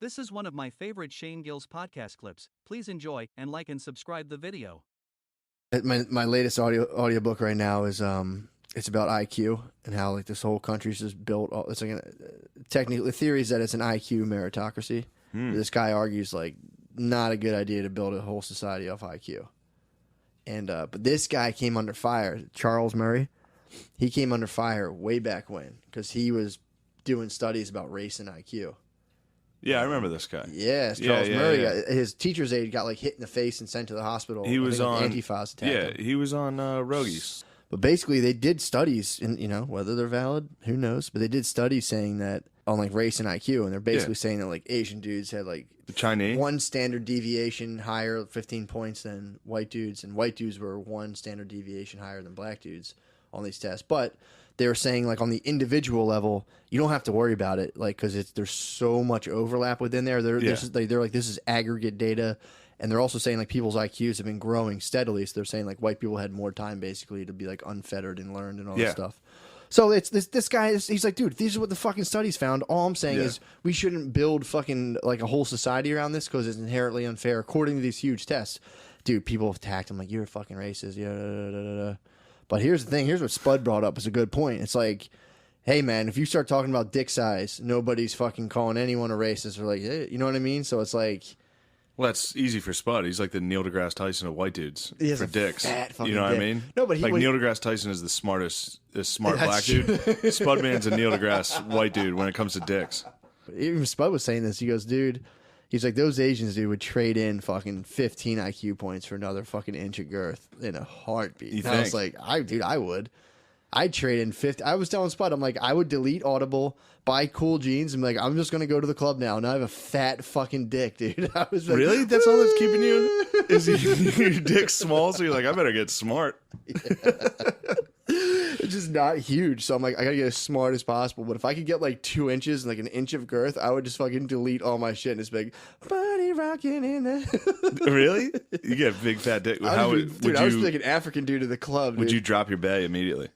This is one of my favorite Shane Gill's podcast clips. Please enjoy and like and subscribe the video. My latest audiobook right now is it's about IQ and how like this whole country's just built. It's like technically the theory is that it's an IQ meritocracy. This guy argues like not a good idea to build a whole society off IQ. And but this guy came under fire, Charles Murray. He came under fire way back when because he was doing studies about race and IQ. Yeah, I remember this guy. Yes, Charles Murray. His teacher's aide got like hit in the face and sent to the hospital. He was on Antifas attacked him. he was on Rogies. But basically, they did studies, and whether they're valid, who knows? But they did studies saying that on like race and IQ, and they're basically saying that like Asian dudes had like The Chinese one standard deviation higher, 15 points than white dudes, and white dudes were one standard deviation higher than black dudes on these tests. But they were saying like on the individual level, you don't have to worry about it, like because there's so much overlap within there. They're like this is aggregate data. And they're also saying like people's IQs have been growing steadily. So they're saying like white people had more time basically to be like unfettered and learned and all this stuff. So it's this guy. He's like, dude, these are what the fucking studies found. All I'm saying is we shouldn't build fucking like a whole society around this because it's inherently unfair according to these huge tests. Dude, people have attacked him like you're a fucking racist. Yeah. But here's the thing. Here's what Spud brought up. It's a good point. It's like, hey man, if you start talking about dick size, nobody's fucking calling anyone a racist or like, hey, you know what I mean? So it's like. Well, that's easy for Spud. He's like the Neil deGrasse Tyson of white dudes for dicks. You know what I mean? No, but like Neil deGrasse Tyson is the smart black dude. Spudman's a Neil deGrasse white dude when it comes to dicks. Even Spud was saying this. He goes, dude, he's like, those Asians, dude, would trade in fucking 15 IQ points for another fucking inch of girth in a heartbeat. You I was like, I would. I'd trade in 50. I was telling Spud, I'm like, I would delete Audible, buy cool jeans, and be like, I'm just going to go to the club now. Now I have a fat fucking dick, dude. I was like, really? That's all that's keeping you? Is your dick small? So you're like, I better get smart. It's just not huge. So I'm like, I got to get as smart as possible. But if I could get like 2 inches and like an inch of girth, I would just fucking delete all my shit and just be like, body rocking in there. Really? You get a big fat dick. I was like an African dude to the club. Would dude. you drop your bay immediately?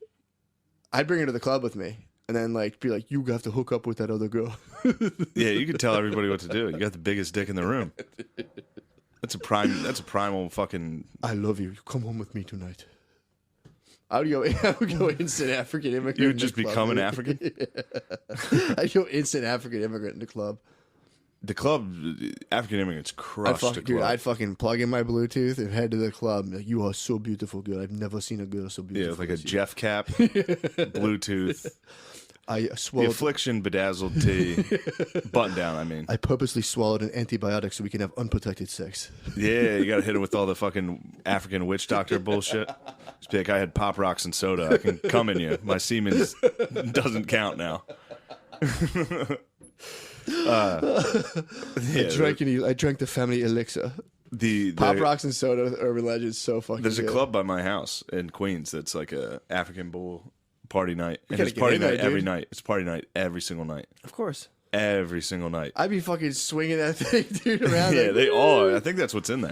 I'd bring her to the club with me. And then, like, be like, you have to hook up with that other girl. Yeah, you can tell everybody what to do. You got the biggest dick in the room. That's a primal fucking. I love you. Come home with me tonight. I would go instant African immigrant. You would just become an African? I'd go instant African immigrant in the club. The club, African immigrants crushed the club. Dude, I'd fucking plug in my Bluetooth and head to the club. Like, you are so beautiful, girl. I've never seen a girl so beautiful. Yeah, like a Jeff cap, Bluetooth. I swallowed the affliction bedazzled tea button down. I mean, I purposely swallowed an antibiotic so we can have unprotected sex. Yeah, you got to hit him with all the fucking African witch doctor bullshit. Just be like, I had Pop Rocks and soda. I can come in you. My semen doesn't count now. I drank the family elixir. The Pop Rocks and soda, urban legends, so fucking. There's good. A club by my house in Queens that's like a African bull party night, and it's party night every night. It's party night every single night. Of course, every single night. I'd be fucking swinging that thing, dude, around. Yeah, they all. I think that's what's in there.